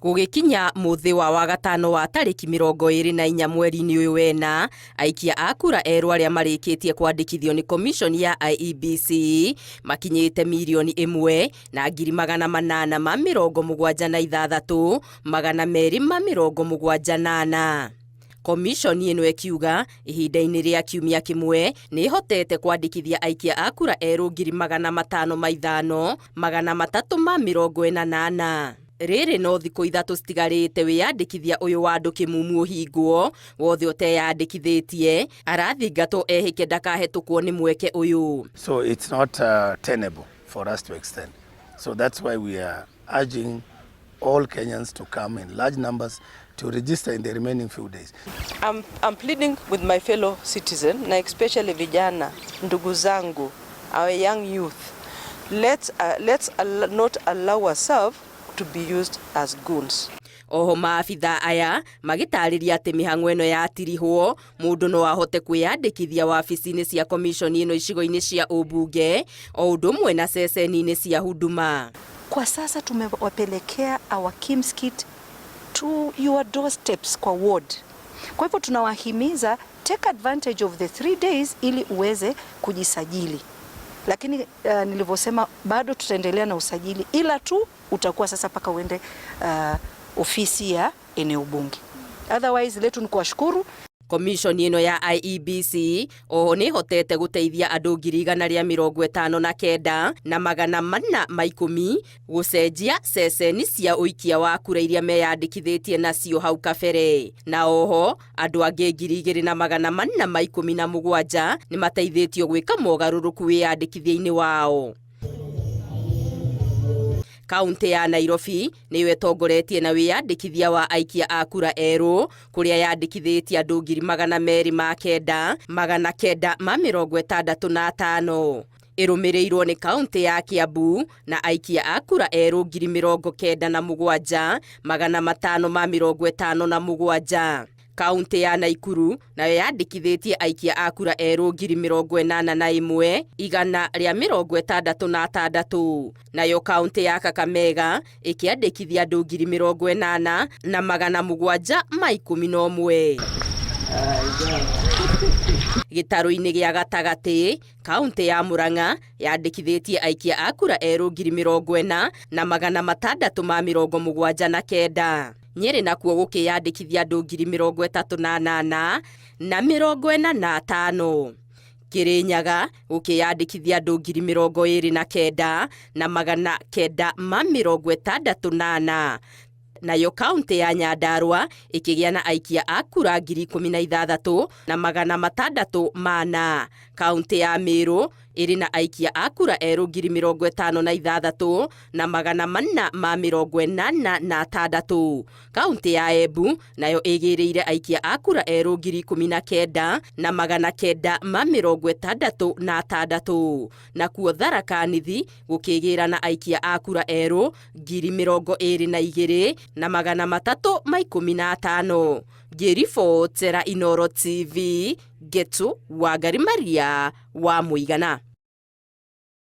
Gũgĩkinya mũthĩ wa gatano wa tarĩki 24 mweri-inĩ ũyũ wena, aikia a kura erũ arĩa marĩkĩtie kwandĩkithio nĩ commission ya IEBC makinyĩte 1,876,278. Commission ĩno ĩkiuga ihinda-inĩ rĩa kiumia kĩmwe nĩ ĩhotete kwandĩkithia aikia a kura erũ 505,348. Rĩrĩ no thikũ ithatũ citigarĩte wĩyandĩkithia ũyũ wa andũ kĩmumu ũhingwo, wothe ũteyandĩkithĩtie arathingatwo ehĩke ndakahĩtũkwo nĩ mweke ũyũ. So it's not tenable for us to extend. So that's why we are urging all Kenyans to come in large numbers to register in the remaining few days. I'm pleading with my fellow citizen, na especially vijana, ndugu zangu, our young youth. Let's not allow ourselves to be used as goons. Oho maabitha aya magitarĩria atĩ mĩhang'o ĩno yatirihwo, mũndũ no ahote kwĩyandĩkithia wabici-inĩ cia commission ĩno icigo-inĩ cia ũmbunge o ũndũ ũmwe na ceceni-inĩ cia huduma. Kwa sasa tumewapelekea our KIMS kit to your doorsteps kwa ward. Kwa hivyo tunawahimiza take advantage of the 3 days ili uweze kujisajili. Lakini nilivyosema bado tutaendelea na usajili, ila tu utakuwa sasa paka uende ofisi ya eneo bunge. Otherwise letu ni kuwashukuru. Commission ĩno ya IEBC oho nĩ hotete gũteithia andũ 159,410 gũcenjia ceceni cia ũikia wa kura iria meyandĩkithĩtie nacio hau kabere. Na oho andũ angĩ 2,417 nĩ mateithĩtio gwĩka mogarũrũku wĩyandĩkithia-inĩ wao. Kaunti ya Nairobi nĩyo ĩtongoretie na wĩyandĩkithia wa aikia a kura erũ, kũrĩa yandĩkithĩtie andũ 9,965. Ĩrũmĩrĩirwo nĩ kaunti ya Kiambu na aikia a kura erũ 97,557. Kaunti ya Naikuru nayo yandĩkithĩtie aikia a kura erũ 81,166. Nayo kaunti ya Kakamega ĩkĩandĩkithia andũ 80,711. Gĩtarũ-inĩ gĩa gatagatĩ, kaunti ya Murang'a yandĩkithĩtie aikia a kura erũ 40,679. Nyeri nakuo gũkĩyandĩkithia andũ 38,045. Kirinyaga gũkĩyandĩkithia andũ 29,968. Nayo kaunti ya Nyandarua ĩkĩgĩa na aikia a kura 16,604. Kaunti ya Meru ĩrĩ na aikia a kura erũ 56,486. Kaunti ya Embu nayo ĩgĩrĩire aikia a kura erũ 19,966. Nakuo Tharaka Nithi gũkĩgĩra na aikia a kura erũ 22,315. Ngĩribotera Inooro TV, Getu Wangari Maria wa Mũigana.